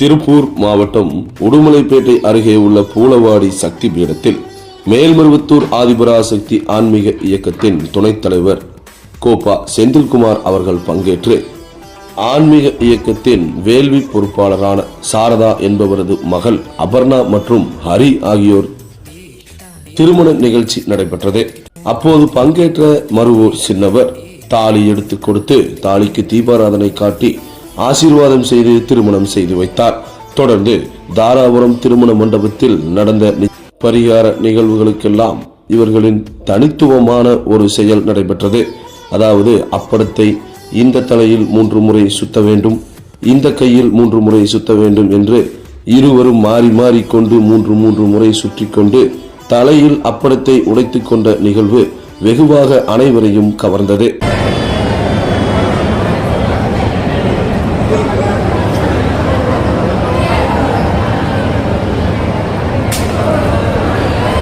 திருப்பூர் மாவட்டம் உடுமலைப்பேட்டை அருகே உள்ள பூளவாடி சக்தி பீடத்தில் மேல்மருவத்தூர் ஆதிபராசக்தி ஆன்மீக இயக்கத்தின் துணைத் தலைவர் கோபா செந்தில்குமார் அவர்கள் பங்கேற்று ஆன்மீக இயக்கத்தின் வேள்வி பொறுப்பாளரான சாரதா என்பவரது மகள் அபர்ணா மற்றும் ஹரி ஆகியோர் திருமண நிகழ்ச்சி நடைபெற்றது. அப்போது பங்கேற்ற மருவூர் சின்னவர் தாலி எடுத்து கொடுத்து தாலிக்கு தீபாராதனை காட்டி ஆசீர்வாதம் செய்து திருமணம் செய்து வைத்தார். தொடர்ந்து தாராபுரம் திருமண மண்டபத்தில் நடந்த பரிகார நிகழ்வுகளுக்கெல்லாம் இவர்களின் தனித்துவமான ஒரு செயல் நடைபெற்றது. அதாவது அப்படத்தை இந்த தலையில் 3 முறை சுத்த வேண்டும், இந்த கையில் 3 முறை சுத்த வேண்டும் என்று இருவரும் மாறி மாறி கொண்டு 3 முறை சுற்றி கொண்டு தலையில் அப்படத்தை உடைத்துக் கொண்ட நிகழ்வு வெகுவாக அனைவரையும் கவர்ந்தது.